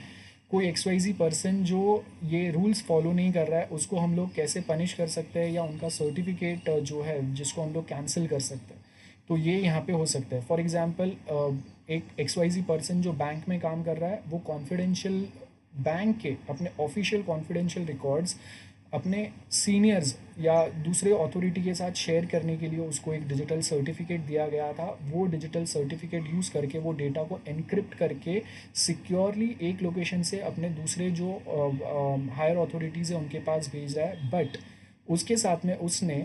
कोई एक्स वाई जी पर्सन जो ये रूल्स फॉलो नहीं कर रहा है उसको हम लोग कैसे पनिश कर सकते हैं या उनका सर्टिफिकेट जो है जिसको हम लोग कैंसिल कर सकते हैं। तो ये यहाँ पे हो सकता है। फॉर एग्जांपल एक एक्स वाई जी पर्सन जो बैंक में काम कर रहा है वो कॉन्फिडेंशियल बैंक के अपने ऑफिशियल कॉन्फिडेंशियल रिकॉर्ड्स अपने सीनियर्स या दूसरे अथॉरिटी के साथ शेयर करने के लिए उसको एक डिजिटल सर्टिफिकेट दिया गया था। वो डिजिटल सर्टिफिकेट यूज़ करके वो डेटा को एनक्रिप्ट करके सिक्योरली एक लोकेशन से अपने दूसरे जो हायर अथॉरिटीज़ है उनके पास भेज रहा है। बट उसके साथ में उसने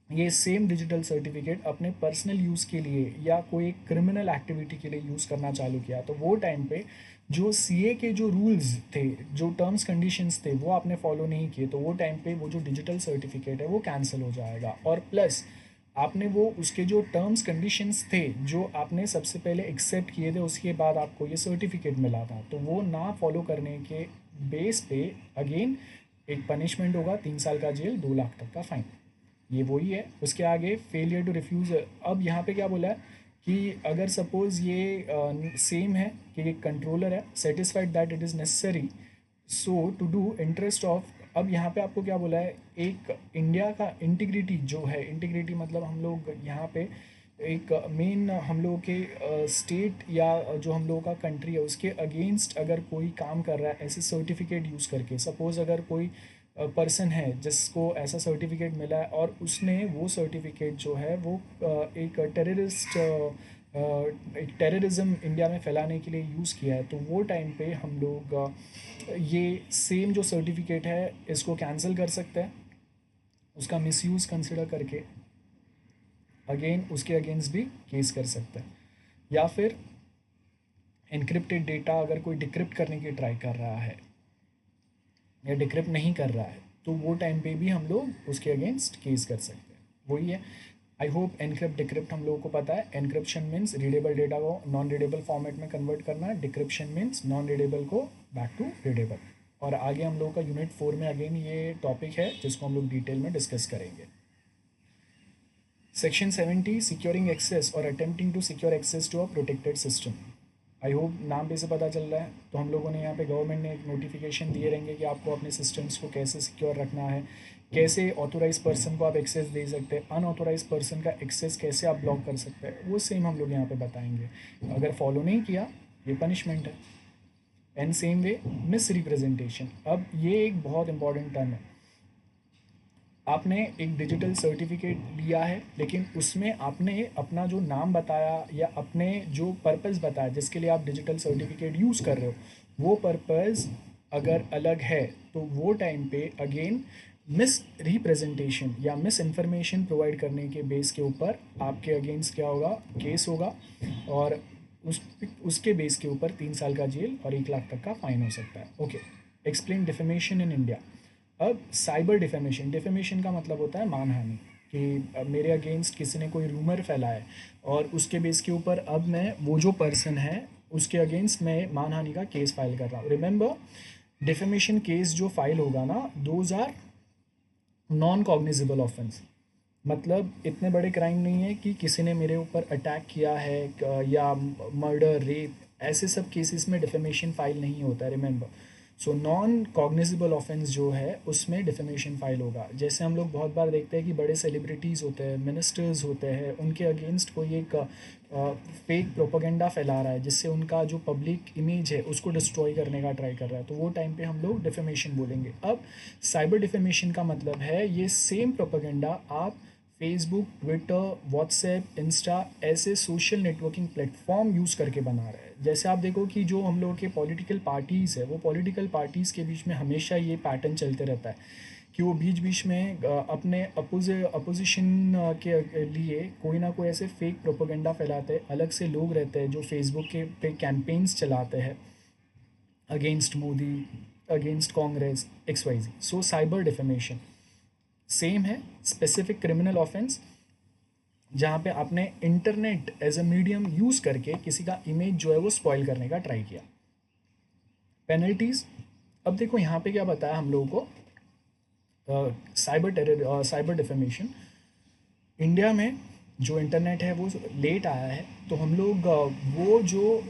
ये सेम डिजिटल सर्टिफिकेट अपने पर्सनल यूज़ के लिए या कोई क्रिमिनल एक्टिविटी के लिए यूज़ करना चालू किया तो वो टाइम पे जो सीए के जो रूल्स थे, जो टर्म्स कंडीशंस थे वो आपने फॉलो नहीं किए तो वो टाइम पे वो जो डिजिटल सर्टिफिकेट है वो कैंसिल हो जाएगा। और प्लस आपने वो उसके जो टर्म्स कंडीशंस थे जो आपने सबसे पहले एक्सेप्ट किए थे उसके बाद आपको ये सर्टिफिकेट मिला था तो वो ना फॉलो करने के बेस पे अगेन एक पनिशमेंट होगा, 3 साल का जेल, 2 लाख तक का फाइन। ये वही है। उसके आगे फेलियर टू रिफ्यूज़। अब यहाँ पे क्या बोला है कि अगर सपोज़ ये सेम है कि एक कंट्रोलर है satisfied that it is necessary so to do interest of. अब यहाँ पे आपको क्या बोला है, एक इंडिया का इंटीग्रिटी जो है, इंटीग्रिटी मतलब हम लोग यहाँ पे एक मेन हम लोगों के स्टेट या जो हम लोगों का कंट्री है उसके अगेंस्ट अगर कोई काम कर रहा है ऐसे सर्टिफिकेट यूज़ करके, सपोज़ अगर कोई पर्सन है जिसको ऐसा सर्टिफिकेट मिला है और उसने वो सर्टिफिकेट जो है वो एक टेररिस्ट एक टेररिज्म इंडिया में फैलाने के लिए यूज़ किया है तो वो टाइम पे हम लोग ये सेम जो सर्टिफिकेट है इसको कैंसिल कर सकते हैं उसका मिसयूज़ कंसिडर करके, अगेन उसके अगेंस्ट भी केस कर सकते हैं। या फिर एनक्रिप्टेड डेटा अगर कोई डिक्रिप्ट करने की ट्राई कर रहा है या डिक्रिप्ट नहीं कर रहा है तो वो टाइम पे भी हम लोग उसके अगेंस्ट केस कर सकते हैं। वही है। आई होप एनक्रिप्ट डिक्रिप्ट हम लोगों को पता है। एनक्रिप्शन मीन्स रीडेबल डेटा को नॉन रीडेबल फॉर्मेट में कन्वर्ट करना, डिक्रिप्शन मीन्स नॉन रीडेबल को बैक टू रीडेबल। और आगे हम लोगों का यूनिट 4 में अगेन ये टॉपिक है जिसको हम लोग डिटेल में डिस्कस करेंगे। सेक्शन 70 सिक्योरिंग एक्सेस और attempting to secure access to a protected system. I hope नाम पे से पता चल रहा है। तो हम लोगों ने यहाँ पे गवर्नमेंट ने एक नोटिफिकेशन दिए रहेंगे कि आपको अपने सिस्टम्स को कैसे सिक्योर रखना है, कैसे ऑथोराइज पर्सन को आप एक्सेस दे सकते हैं, अनऑथोराइज पर्सन का एक्सेस कैसे आप ब्लॉक कर सकते हैं, वो सेम हम लोग यहाँ पे बताएंगे। अगर फॉलो नहीं किया ये पनिशमेंट है। And same way miss representation. अब ये एक बहुत इंपॉर्टेंट टर्म है। आपने एक डिजिटल सर्टिफिकेट लिया है लेकिन उसमें आपने अपना जो नाम बताया या अपने जो पर्पस बताया जिसके लिए आप डिजिटल सर्टिफिकेट यूज़ कर रहे हो वो पर्पस अगर अलग है तो वो टाइम पे अगेन मिस रिप्रेजेंटेशन या मिस इन्फॉर्मेशन प्रोवाइड करने के बेस के ऊपर आपके अगेंस्ट क्या होगा, केस होगा। और उसके बेस के ऊपर 3 साल का जेल और 1 लाख तक का फाइन हो सकता है। Okay, explain defamation in India. अब साइबर डिफेमेशन, डिफेमेशन का मतलब होता है मानहानि, कि मेरे अगेंस्ट किसी ने कोई रूमर फैला है और उसके बेस के ऊपर अब मैं वो जो पर्सन है उसके अगेंस्ट मैं मानहानि का केस फाइल कर रहा हूँ। रिमेंबर, डिफेमेशन केस जो फाइल होगा ना, those are non cognizable offence. मतलब इतने बड़े क्राइम नहीं है कि किसी ने मेरे ऊपर अटैक किया है या मर्डर, रेप, ऐसे सब केसेस में डिफेमेशन फाइल नहीं होता है। Remember, so non cognizable offence जो है उसमें डिफेमेशन फाइल होगा। जैसे हम लोग बहुत बार देखते हैं कि बड़े सेलिब्रिटीज़ होते हैं, मिनिस्टर्स होते हैं, उनके अगेंस्ट कोई एक फेक प्रोपागेंडा फैला रहा है जिससे उनका जो पब्लिक इमेज है उसको डिस्ट्रॉय करने का ट्राई कर रहा है, तो वो टाइम पे हम लोग डिफेमेशन बोलेंगे। अब साइबर डिफेमेशन का मतलब है ये सेम प्रोपागेंडा आप फेसबुक, ट्विटर, व्हाट्सएप, इंस्टा ऐसे सोशल नेटवर्किंग प्लेटफॉर्म यूज़ करके बना रहा है। जैसे आप देखो कि जो हम लोगों के पॉलिटिकल पार्टीज़ है, वो पॉलिटिकल पार्टीज़ के बीच में हमेशा ये पैटर्न चलते रहता है कि वो बीच बीच में अपने अपोजिशन के लिए कोई ना कोई ऐसे फेक प्रोपोगंडा फैलाते हैं। अलग से लोग रहते हैं जो फेसबुक के पे कैंपेन्स चलाते हैं against Modi, against Congress, X Y Z. So cyber defamation same है, स्पेसिफिक क्रिमिनल ऑफेंस जहाँ पे आपने internet as a medium use करके किसी का इमेज जो है वो स्पॉइल करने का ट्राई किया। पेनल्टीज़, अब देखो यहाँ पे क्या बताया हम लोगों को, साइबर डिफेमेशन इंडिया में जो इंटरनेट है वो लेट आया है, तो हम लोग वो जो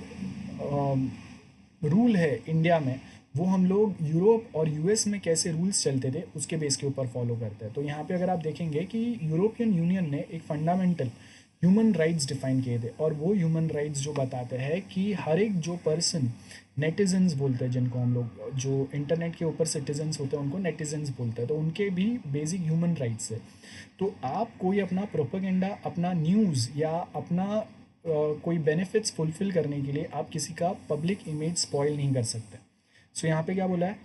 रूल है इंडिया में वो हम लोग यूरोप और यूएस में कैसे रूल्स चलते थे उसके बेस के ऊपर फॉलो करते हैं। तो यहाँ पे अगर आप देखेंगे कि यूरोपियन यूनियन ने एक फंडामेंटल ह्यूमन राइट्स डिफाइन किए थे, और वो ह्यूमन राइट्स जो बताते हैं कि हर एक जो पर्सन, नेटिजन्स बोलते हैं जिनको हम लोग, जो इंटरनेट के ऊपर सिटीजन्स होते हैं उनको नेटिजन्स बोलते हैं, तो उनके भी बेसिक ह्यूमन राइट्स है। तो आप कोई अपना प्रोपेगेंडा, अपना न्यूज़ या अपना कोई बेनिफिट्स फुलफ़िल करने के लिए आप किसी का पब्लिक इमेज स्पॉइल नहीं कर सकते। सो यहाँ पे क्या बोला है,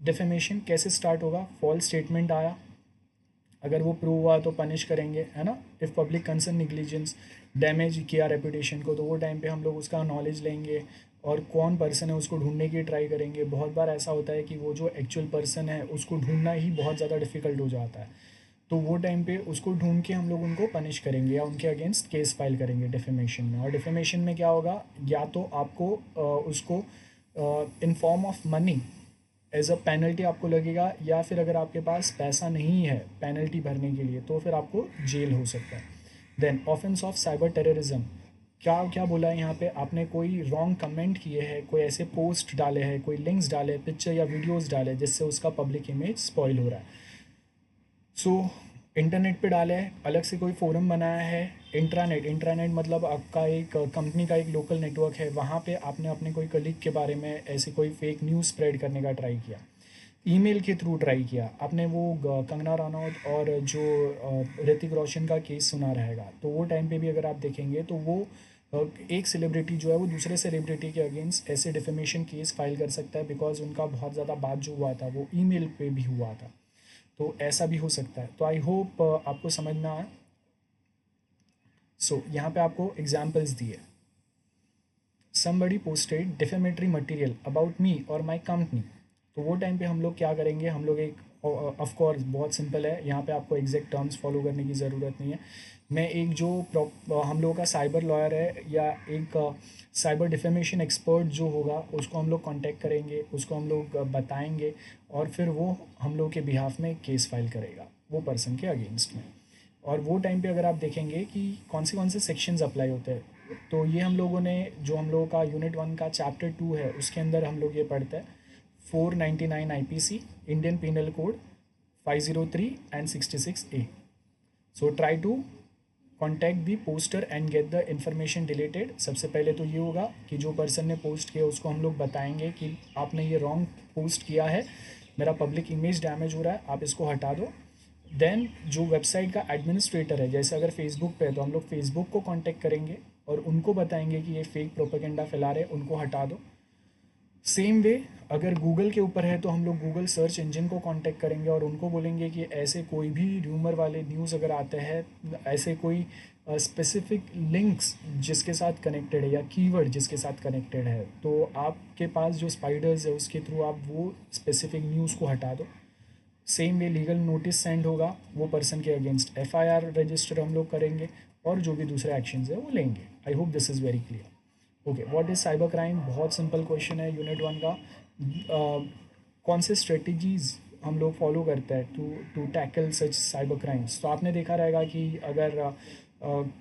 डिफेमेशन कैसे स्टार्ट होगा, फॉल्स स्टेटमेंट आया, अगर वो प्रूव हुआ तो पनिश करेंगे, है ना। If public concern negligence, damage किया रेपुटेशन को, तो वो टाइम पे हम लोग उसका नॉलेज लेंगे और कौन पर्सन है उसको ढूंढने की ट्राई करेंगे। बहुत बार ऐसा होता है कि वो जो एक्चुअल पर्सन है उसको ढूंढना ही बहुत ज़्यादा डिफ़िकल्ट हो जाता है, तो वो टाइम पे उसको ढूंढ के हम लोग उनको पनिश करेंगे या उनके अगेंस्ट केस फाइल करेंगे डिफेमेशन में। और डिफेमेशन में क्या होगा, या तो आपको उसको in form of money as a penalty आपको लगेगा, या फिर अगर आपके पास पैसा नहीं है पेनल्टी भरने के लिए तो फिर आपको जेल हो सकता है। Then offence of cyber terrorism, क्या क्या बोला है यहाँ पे, आपने कोई रॉन्ग कमेंट किए हैं, कोई ऐसे पोस्ट डाले हैं, कोई लिंक्स डाले, पिक्चर या वीडियोस डाले जिससे उसका पब्लिक इमेज स्पॉइल हो रहा है। सो इंटरनेट पे डाला है, अलग से कोई फोरम बनाया है, इंट्रानेट, इंट्रानेट मतलब आपका एक कंपनी का एक लोकल नेटवर्क है, वहाँ पे आपने अपने कोई कलीग के बारे में ऐसे कोई फेक न्यूज़ स्प्रेड करने का ट्राई किया, ईमेल के थ्रू ट्राई किया आपने, वो कंगना रनौत और जो ऋतिक रोशन का केस सुना रहेगा, तो वो टाइम पे भी अगर आप देखेंगे तो वो एक सेलिब्रिटी जो है वो दूसरे सेलिब्रिटी के अगेंस्ट ऐसे डिफेमेशन केस फाइल कर सकता है, बिकॉज उनका बहुत ज़्यादा बात जो हुआ था वो ईमेल पे भी हुआ था। तो ऐसा भी हो सकता है। तो आई होप आपको समझ में आया। सो यहाँ पे आपको एग्जाम्पल्स दिए, somebody posted defamatory material about me और माई कंपनी, तो वो टाइम पे हम लोग क्या करेंगे, हम लोग एक, ऑफ कोर्स बहुत सिंपल है, यहाँ पे आपको एग्जैक्ट टर्म्स फॉलो करने की ज़रूरत नहीं है। मैं एक जो हम लोगों का साइबर लॉयर है या एक साइबर डिफेमेशन एक्सपर्ट जो होगा उसको हम लोग कांटेक्ट करेंगे, उसको हम लोग बताएंगे, और फिर वो हम लोग के बिहाफ में केस फाइल करेगा वो पर्सन के अगेंस्ट में। और वो टाइम पे अगर आप देखेंगे कि कौन से सेक्शंस अप्लाई होते हैं, तो ये हम लोगों ने, जो हम लोगों का यूनिट 1 का चैप्टर 2 है उसके अंदर हम लोग ये पढ़ते हैं, 499 IPC, Indian penal code 503 and 66A। So try to contact the poster and get the information deleted. सबसे पहले तो ये होगा कि जो पर्सन ने पोस्ट किया उसको हम लोग बताएंगे कि आपने ये रॉन्ग पोस्ट किया है, मेरा पब्लिक इमेज डैमेज हो रहा है, आप इसको हटा दो। देन जो वेबसाइट का एडमिनिस्ट्रेटर है, जैसे अगर फेसबुक पे है तो हम लोग फेसबुक को कांटेक्ट करेंगे और उनको बताएंगे कि ये फेक प्रोपेगेंडा फैला रहे, उनको हटा दो। सेम वे अगर गूगल के ऊपर है तो हम लोग गूगल सर्च इंजन को कांटेक्ट करेंगे और उनको बोलेंगे कि ऐसे कोई भी र्यूमर वाले न्यूज़ अगर आते हैं, ऐसे कोई स्पेसिफिक लिंक्स जिसके साथ कनेक्टेड है या कीवर्ड जिसके साथ कनेक्टेड है, तो आपके पास जो स्पाइडर्स है उसके थ्रू आप वो स्पेसिफिक न्यूज़ को हटा दो। Same way legal notice send होगा, वो पर्सन के अगेंस्ट एफआईआर रजिस्टर हम लोग करेंगे और जो भी दूसरे एक्शंस है वो लेंगे। I hope this is very clear. Okay, what is cyber crime? बहुत सिंपल क्वेश्चन है यूनिट 1 का। कौन से स्ट्रेटजीज हम लोग फॉलो करते हैं to to tackle such cyber crimes? तो आपने देखा रहेगा कि अगर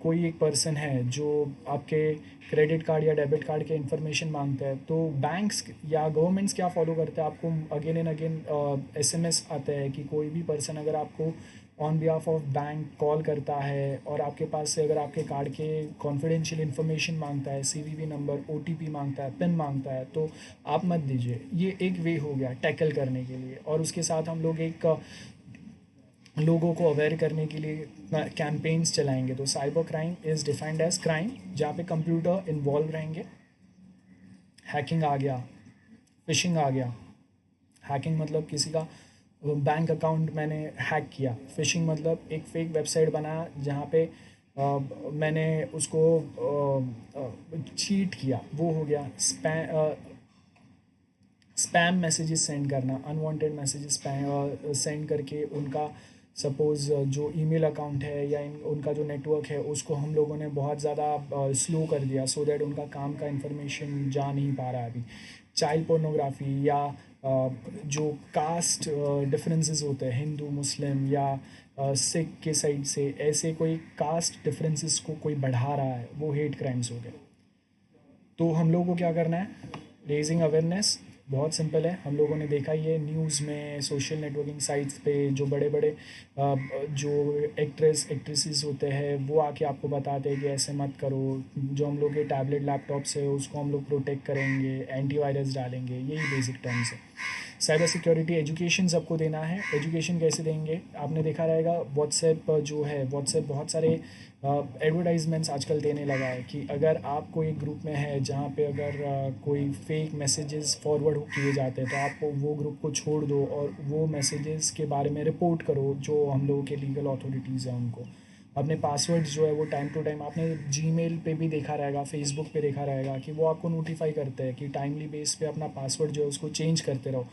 कोई एक पर्सन है जो आपके क्रेडिट कार्ड या डेबिट कार्ड के इन्फॉर्मेशन मांगता है, तो बैंक्स या गवर्नमेंट्स क्या फॉलो करते हैं, आपको अगेन एंड अगेन एसएमएस आता है कि कोई भी पर्सन अगर आपको on behalf of bank call करता है और आपके पास से अगर आपके कार्ड के कॉन्फिडेंशियल इन्फॉर्मेशन मांगता है, सीवीवी नंबर, ओटीपी मांगता है, पिन मांगता है, तो आप मत दीजिए। ये एक वे हो गया टैकल करने के लिए। और उसके साथ हम लोग एक लोगों को अवेयर करने के लिए कैंपेन्स चलाएंगे। तो cyber crime is defined as crime जहाँ पे कंप्यूटर इन्वॉल्व रहेंगे। हैकिंग आ गया, फिशिंग आ गया। हैकिंग मतलब किसी का बैंक अकाउंट मैंने हैक किया। फिशिंग मतलब एक फेक वेबसाइट बनाया जहाँ पे मैंने उसको चीट किया, वो हो गया। स्पैम मैसेजेस सेंड करना, अनवांटेड मैसेजेस सेंड करके उनका सपोज़ जो ईमेल अकाउंट है या उनका जो नेटवर्क है उसको हम लोगों ने बहुत ज़्यादा स्लो कर दिया सो दैट उनका काम का इन्फॉर्मेशन जा नहीं पा रहा है अभी। चाइल्ड पोर्नोग्राफी या जो कास्ट डिफरेंसेस होते हैं हिंदू मुस्लिम या सिख के साइड से, ऐसे कोई कास्ट डिफरेंसेस को कोई बढ़ा रहा है, वो हेट क्राइम्स हो गए। तो हम लोगों को क्या करना है? Raising awareness. बहुत सिंपल है, हम लोगों ने देखा ही है न्यूज़ में, सोशल नेटवर्किंग साइट्स पे जो बड़े बड़े जो एक्ट्रेसेस होते हैं वो आके आपको बताते हैं कि ऐसे मत करो। जो हम लोग के टैबलेट लैपटॉप्स है उसको हम लोग प्रोटेक्ट करेंगे, एंटीवायरस डालेंगे, यही बेसिक टर्म्स है। साइबर सिक्योरिटी एजुकेशन सबको देना है। एजुकेशन कैसे देंगे? आपने देखा रहेगा व्हाट्सएप जो है, व्हाट्सएप बहुत सारे एडवर्टाइजमेंट्स आजकल देने लगा है कि अगर आप कोई ग्रुप में है जहाँ पे अगर कोई फेक मैसेजेस फॉरवर्ड किए जाते हैं तो आप वो ग्रुप को छोड़ दो और वो मैसेजेस के बारे में रिपोर्ट करो जो हम लोगों के लीगल अथॉरिटीज़ हैं उनको। अपने पासवर्ड्स जो है वो टाइम टू टाइम, आपने जीमेल पे भी देखा रहेगा, फेसबुक पे देखा रहेगा कि वो आपको नोटिफाई करते हैं कि टाइमली बेस पे अपना पासवर्ड जो है उसको चेंज करते रहो।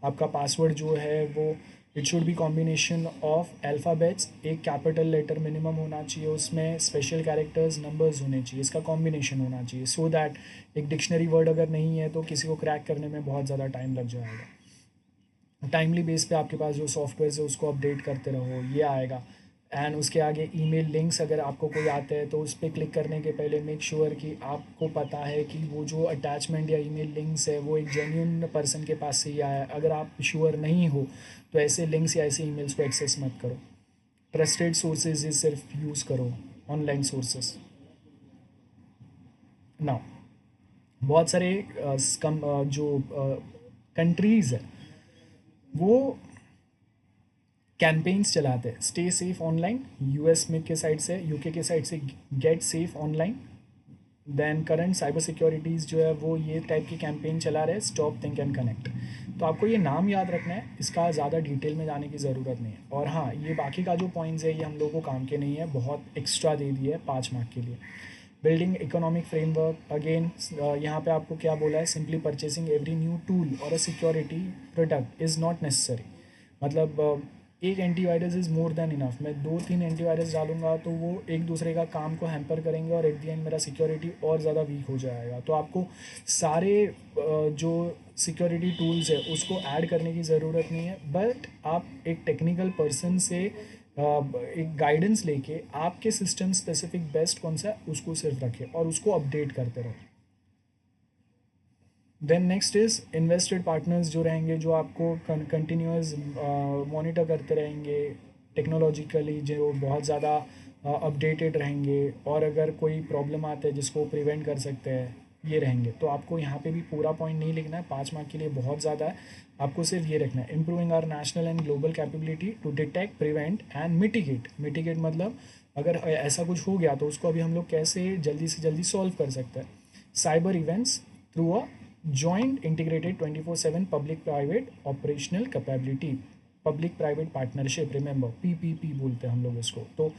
आपका पासवर्ड जो है वो it should be combination of alphabets, एक कैपिटल लेटर मिनिमम होना चाहिए उसमें, स्पेशल कैरेक्टर्स, नंबर्स होने चाहिए, इसका कॉम्बिनेशन होना चाहिए सो दैट एक डिक्शनरी वर्ड अगर नहीं है तो किसी को क्रैक करने में बहुत ज़्यादा टाइम लग जाएगा। टाइमली बेस पे आपके पास जो सॉफ्टवेयर है उसको अपडेट करते रहो, ये आएगा। एंड उसके आगे ईमेल लिंक्स अगर आपको कोई आते हैं तो उस पर क्लिक करने के पहले मेक श्योर कि आपको पता है कि वो जो अटैचमेंट या ईमेल लिंक्स है वो एक जेन्यून पर्सन के पास से ही आया है। अगर आप श्योर नहीं हो तो ऐसे लिंक्स या ऐसे ईमेल्स को एक्सेस मत करो। ट्रस्टेड सोर्सेज ही सिर्फ यूज़ करो, ऑनलाइन सोर्सेज। नाउ बहुत सारे जो कंट्रीज़ है वो कैंपेन्स चलाते हैं स्टे सेफ ऑनलाइन। यूएस में के साइड से, यूके के साइड से get safe online. Then current cyber securities जो है वो ये टाइप की कैंपेन चला रहे हैं, स्टॉप थिंक एंड कनेक्ट। तो आपको ये नाम याद रखना है, इसका ज़्यादा डिटेल में जाने की ज़रूरत नहीं है। और हाँ, ये बाकी का जो पॉइंट्स है ये हम लोगों को काम के नहीं है, बहुत एक्स्ट्रा दे दिए है 5 मार्क के लिए। बिल्डिंग इकोनॉमिक फ्रेमवर्क, अगेन यहाँ पे आपको क्या बोला है? Simply purchasing every new tool और a security product is not necessary. मतलब एक antivirus is more than enough. मैं 2-3 एंटीवायरस डालूंगा तो वो एक दूसरे का काम को हैम्पर करेंगे और एट द एंड मेरा सिक्योरिटी और ज़्यादा वीक हो जाएगा। तो आपको सारे जो सिक्योरिटी टूल्स है उसको ऐड करने की ज़रूरत नहीं है, बट आप एक टेक्निकल पर्सन से एक गाइडेंस लेके आपके सिस्टम स्पेसिफिक बेस्ट कौन सा है उसको सिर्फ रखें और उसको अपडेट करते रहो। Then next is invested partners जो रहेंगे, जो आपको कंटिन्यूस मॉनिटर करते रहेंगे, टेक्नोलॉजिकली जो बहुत ज़्यादा अपडेटेड रहेंगे और अगर कोई प्रॉब्लम आता है जिसको प्रिवेंट कर सकते हैं, ये रहेंगे। तो आपको यहाँ पे भी पूरा पॉइंट नहीं लिखना है, 5 मार्क के लिए बहुत ज़्यादा है। आपको सिर्फ ये रखना है, improving our national and global capability to detect, prevent and mitigate. Mitigate मतलब अगर ऐसा कुछ हो गया तो उसको अभी हम लोग कैसे जल्दी से जल्दी सॉल्व कर सकते हैं। Cyber events through a joint integrated 24/7 public private operational capability, public private partnership, remember PPP बोलते हैं हम लोग इसको। तो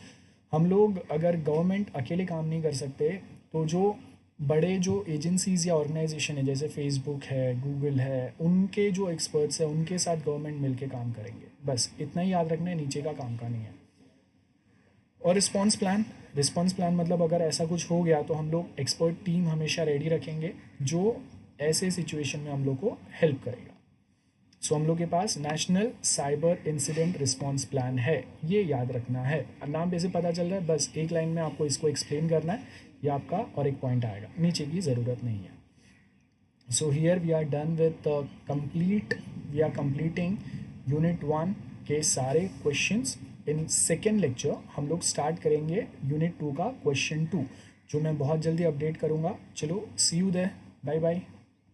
हम लोग अगर गवर्नमेंट अकेले काम नहीं कर सकते तो जो बड़े जो एजेंसीज़ या ऑर्गेनाइजेशन है जैसे फेसबुक है, गूगल है, उनके जो एक्सपर्ट्स हैं उनके साथ गवर्नमेंट मिलके काम करेंगे। बस इतना ही याद रखना है, नीचे का काम का नहीं है। और रिस्पॉन्स प्लान मतलब अगर ऐसा कुछ हो गया तो हम लोग एक्सपर्ट टीम हमेशा रेडी रखेंगे जो ऐसे सिचुएशन में हम लोग को हेल्प करेगा। सो हम लोग के पास national cyber incident response plan है, ये याद रखना है। नाम पे से पता चल रहा है, बस एक लाइन में आपको इसको एक्सप्लेन करना है, ये आपका और एक पॉइंट आएगा, नीचे की ज़रूरत नहीं है। So here we are done with we are completing unit 1 के सारे क्वेश्चंस। इन सेकेंड लेक्चर हम लोग स्टार्ट करेंगे यूनिट 2 का क्वेश्चन 2, जो मैं बहुत जल्दी अपडेट करूँगा। चलो सी यू देयर, बाय बाय।